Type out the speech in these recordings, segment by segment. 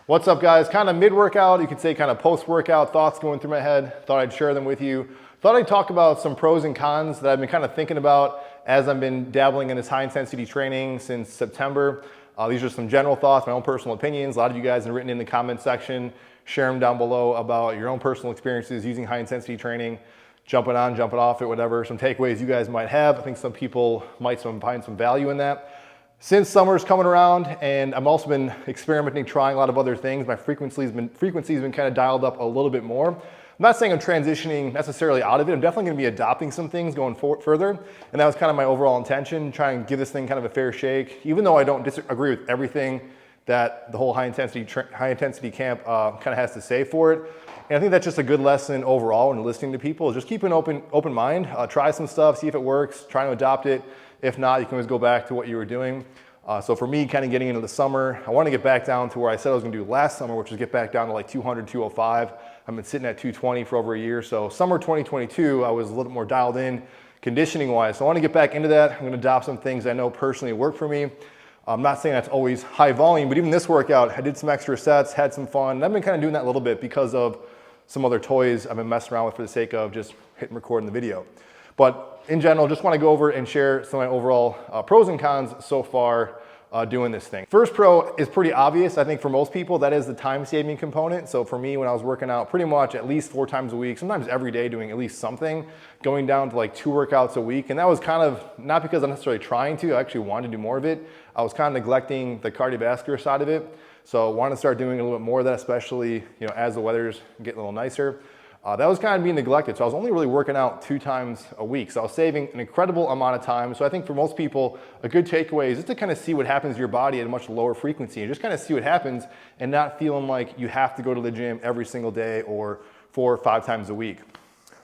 What's up, guys? Kind of mid-workout, you could say kind of post-workout thoughts going through my head. Thought I'd share them with you. Thought I'd talk about some pros and cons that I've been kind of thinking about as I've been dabbling in this high-intensity training since September. These are some general thoughts, my own personal opinions. A lot of you guys have written in the comment section. Share them down below about your own personal experiences using high-intensity training, jumping on, jumping off it, whatever. Some takeaways you guys might have. I think some people might find some value in that. Since summer's coming around, and I've also been experimenting, trying a lot of other things, my frequency's been kind of dialed up a little bit more. I'm not saying I'm transitioning necessarily out of it. I'm definitely gonna be adopting some things going further, and that was kind of my overall intention, try and give this thing kind of a fair shake, even though I don't disagree with everything that the whole high intensity camp kind of has to say for it. And I think that's just a good lesson overall when listening to people, is just keep an open mind, try some stuff, see if it works, try to adopt it. If not, you can always go back to what you were doing. So for me, kind of getting into the summer, I want to get back down to where I said I was going to do last summer, which was get back down to like 200, 205. I've been sitting at 220 for over a year. So summer 2022, I was a little more dialed in conditioning wise. So I want to get back into that. I'm going to adopt some things I know personally work for me. I'm not saying that's always high volume, but even this workout, I did some extra sets, had some fun. And I've been kind of doing that a little bit because of some other toys I've been messing around with for the sake of just hitting record in the video. But in general, just want to go over and share some of my overall pros and cons so far doing this thing. First pro is pretty obvious. I think for most people, that is the time saving component. So for me, when I was working out pretty much at least 4 times a week, sometimes every day doing at least something, going down to like 2 workouts a week. And that was kind of not because I'm necessarily trying to, I actually wanted to do more of it. I was kind of neglecting the cardiovascular side of it. So I wanted to start doing a little bit more of that, especially as the weather's getting a little nicer. That was kind of being neglected. So I was only really working out 2 times a week. So I was saving an incredible amount of time. So I think for most people, a good takeaway is just to kind of see what happens to your body at a much lower frequency and just kind of see what happens and not feeling like you have to go to the gym every single day or 4 or 5 times a week.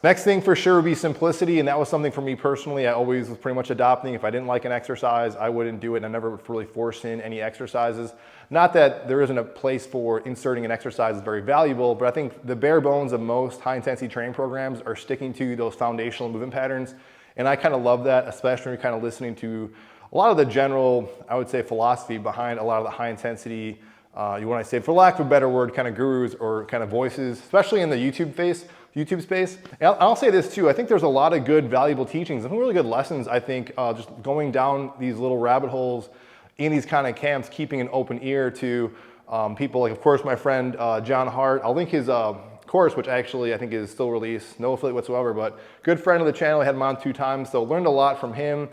Next thing for sure would be simplicity, and that was something for me personally I always was pretty much adopting. If I didn't like an exercise, I wouldn't do it, and I never really forced in any exercises. Not that there isn't a place for inserting an exercise is very valuable, but I think the bare bones of most high-intensity training programs are sticking to those foundational movement patterns, and I kind of love that, especially when you're kind of listening to a lot of the general, I would say, philosophy behind a lot of the high-intensity, you want to say, for lack of a better word, kind of gurus or kind of voices, especially in the YouTube space. And I'll say this too, I think there's a lot of good, valuable teachings and really good lessons, I think, just going down these little rabbit holes in these kind of camps, keeping an open ear to people like, of course, my friend John Hart. I'll link his course, which actually I think is still released, no affiliate whatsoever, but good friend of the channel. I had him on 2 times, so learned a lot from him.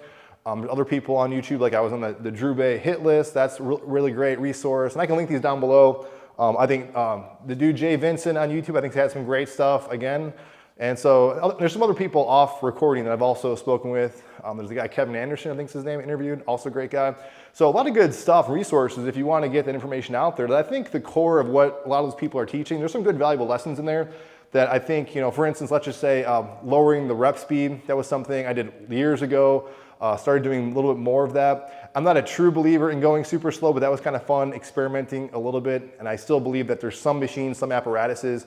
Other people on YouTube, like I was on the Drew Bay hit list. That's really great resource, and I can link these down below. I think the dude Jay Vincent on YouTube, I think, has some great stuff again. And so there's some other people off recording that I've also spoken with. There's a guy, Kevin Anderson, I think is his name, interviewed, also a great guy. So a lot of good stuff, resources, if you want to get that information out there. That I think the core of what a lot of those people are teaching, there's some good valuable lessons in there that I think, for instance, let's just say lowering the rep speed. That was something I did years ago. Started doing a little bit more of that. I'm not a true believer in going super slow, but that was kind of fun, experimenting a little bit. And I still believe that there's some machines, some apparatuses,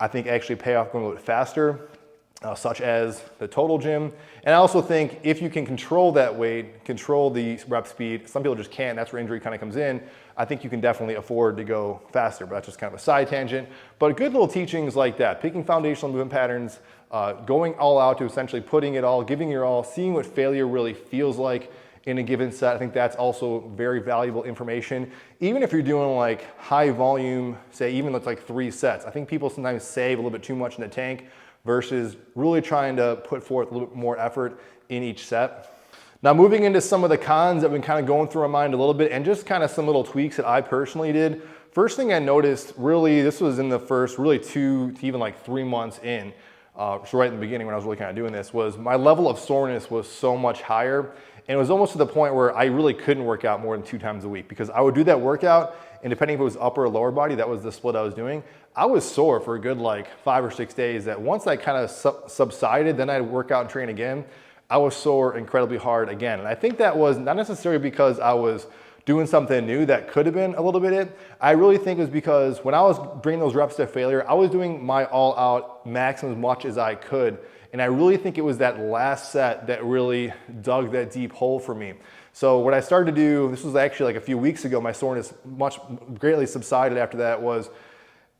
I think actually pay off going a little bit faster, such as the Total Gym. And I also think if you can control that weight, control the rep speed, some people just can't, that's where injury kind of comes in. I think you can definitely afford to go faster, but that's just kind of a side tangent. But good little teachings like that, picking foundational movement patterns, going all out to essentially putting it all, giving your all, seeing what failure really feels like in a given set. I think that's also very valuable information. Even if you're doing like high volume, say even it's like 3 sets, I think people sometimes save a little bit too much in the tank versus really trying to put forth a little bit more effort in each set. Now moving into some of the cons that have been kind of going through my mind a little bit and just kind of some little tweaks that I personally did. First thing I noticed, really, this was in the first really 2 to even like 3 months in, so right in the beginning when I was really kind of doing this, was my level of soreness was so much higher. And it was almost to the point where I really couldn't work out more than 2 times a week because I would do that workout, and depending if it was upper or lower body, that was the split I was doing, I was sore for a good like 5 or 6 days. That once that kind of subsided, then I'd work out and train again, I was sore incredibly hard again. And I think that was not necessarily because I was doing something new. That could have been a little bit it. I really think it was because when I was bringing those reps to failure, I was doing my all out maximum as much as I could. And I really think it was that last set that really dug that deep hole for me. So what I started to do, this was actually like a few weeks ago, my soreness greatly subsided after that, was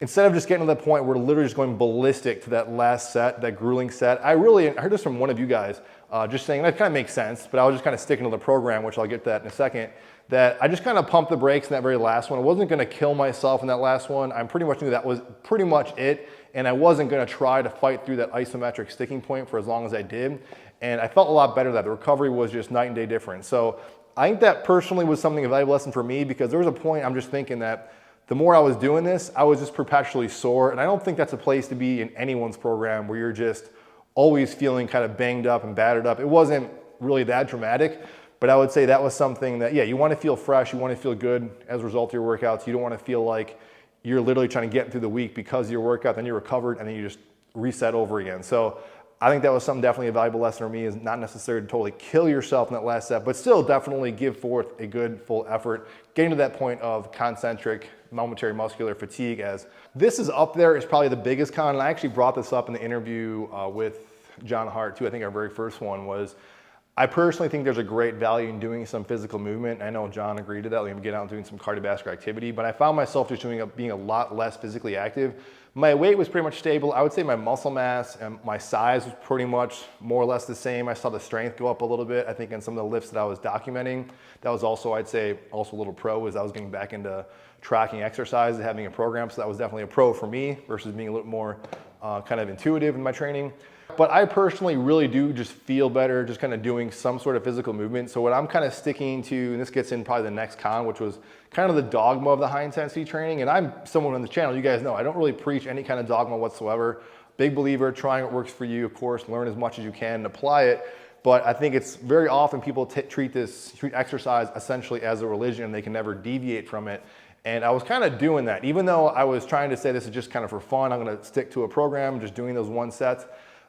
instead of just getting to that point where we're literally just going ballistic to that last set, that grueling set, I heard this from one of you guys, just saying that kind of makes sense, but I was just kind of sticking to the program, which I'll get to that in a second, that I just kind of pumped the brakes in that very last one. I wasn't going to kill myself in that last one. I pretty much knew that was pretty much it, and I wasn't going to try to fight through that isometric sticking point for as long as I did, and I felt a lot better that the recovery was just night and day different. So I think that personally was something, a valuable lesson for me, because there was a point I'm just thinking that the more I was doing this, I was just perpetually sore. And I don't think that's a place to be in anyone's program where you're just always feeling kind of banged up and battered up. It wasn't really that dramatic, but I would say that was something that, yeah, you want to feel fresh, you want to feel good as a result of your workouts. You don't want to feel like you're literally trying to get through the week because of your workout, then you're recovered, and then you just reset over again. So I think that was something definitely a valuable lesson for me, is not necessarily to totally kill yourself in that last set, but still definitely give forth a good full effort, getting to that point of concentric momentary muscular fatigue. As this is up there, is probably the biggest con, and I actually brought this up in the interview with John Hart too. I think our very first one was, I personally think there's a great value in doing some physical movement. I know John agreed to that, like getting out and doing some cardiovascular activity, but I found myself just being a lot less physically active. My weight was pretty much stable. I would say my muscle mass and my size was pretty much more or less the same. I saw the strength go up a little bit. I think in some of the lifts that I was documenting, that was also, I'd say, also a little pro, as I was getting back into tracking exercise and having a program. So that was definitely a pro for me versus being a little more kind of intuitive in my training. But I personally really do just feel better just kind of doing some sort of physical movement. So what I'm kind of sticking to, and this gets in probably the next con, which was kind of the dogma of the high intensity training. And I'm someone on the channel, you guys know, I don't really preach any kind of dogma whatsoever. Big believer, trying what works for you, of course, learn as much as you can and apply it. But I think it's very often people treat exercise essentially as a religion, and they can never deviate from it. And I was kind of doing that. Even though I was trying to say this is just kind of for fun, I'm going to stick to a program, just doing those one sets.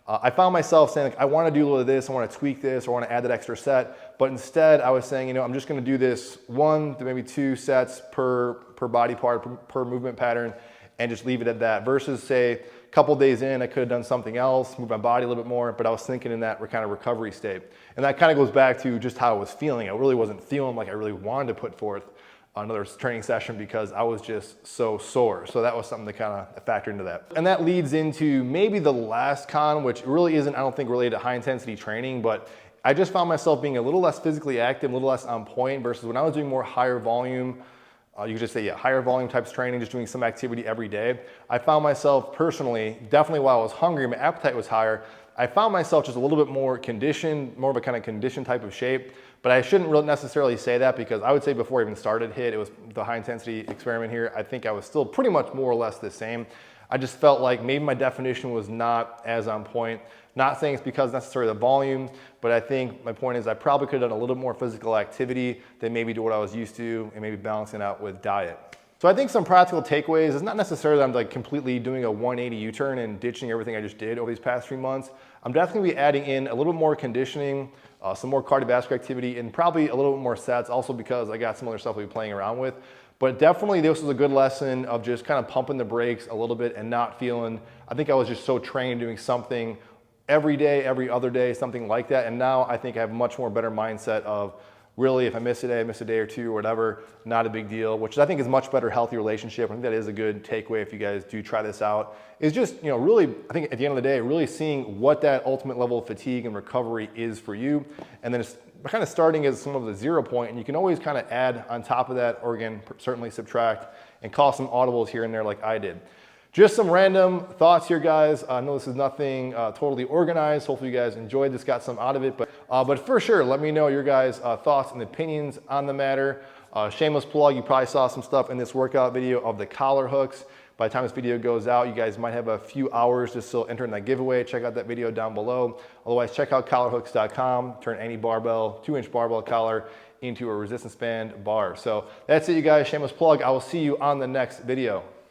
I found myself saying, like, I want to do a little of this, I want to tweak this, or I want to add that extra set. But instead, I was saying, you know, I'm just going to do this 1 to maybe 2 sets per body part, per movement pattern, and just leave it at that. Versus, say, a couple days in, I could have done something else, move my body a little bit more, but I was thinking in that kind of recovery state. And that kind of goes back to just how I was feeling. I really wasn't feeling like I really wanted to put forth another training session because I was just so sore. So that was something to kind of factor into that. And that leads into maybe the last con, which really isn't, I don't think, related to high intensity training, but I just found myself being a little less physically active, a little less on point versus when I was doing more higher volume, you could just say, yeah, higher volume types of training, just doing some activity every day. I found myself personally, definitely while I was hungry, my appetite was higher, I found myself just a little bit more conditioned, more of a kind of conditioned type of shape. But I shouldn't really necessarily say that, because I would say before I even started HIIT, it was the high intensity experiment here, I think I was still pretty much more or less the same. I just felt like maybe my definition was not as on point. Not saying it's because necessarily the volume, but I think my point is I probably could have done a little more physical activity than maybe do what I was used to, and maybe balancing out with diet. So I think some practical takeaways is not necessarily that I'm like completely doing a 180 U-turn and ditching everything I just did over these past 3 months. I'm definitely gonna be adding in a little more conditioning, some more cardiovascular activity, and probably a little bit more sets, also because I got some other stuff I'll be playing around with. But definitely this was a good lesson of just kind of pumping the brakes a little bit and not feeling, I think I was just so trained doing something every day, every other day, something like that. And now I think I have a much more better mindset of really, if I miss a day, I miss a day or two or whatever, not a big deal, which I think is a much better, healthy relationship. I think that is a good takeaway if you guys do try this out. Is just, you know, really, I think at the end of the day, really seeing what that ultimate level of fatigue and recovery is for you. And then it's kind of starting as some of the 0 point, and you can always kind of add on top of that, or again, certainly subtract, and call some audibles here and there like I did. Just some random thoughts here, guys. I know this is nothing totally organized. Hopefully you guys enjoyed this, got some out of it. But for sure, let me know your guys' thoughts and opinions on the matter. Shameless plug, you probably saw some stuff in this workout video of the collar hooks. By the time this video goes out, you guys might have a few hours to still enter in that giveaway. Check out that video down below. Otherwise, check out collarhooks.com. Turn any barbell, 2-inch barbell collar into a resistance band bar. So that's it, you guys. Shameless plug. I will see you on the next video.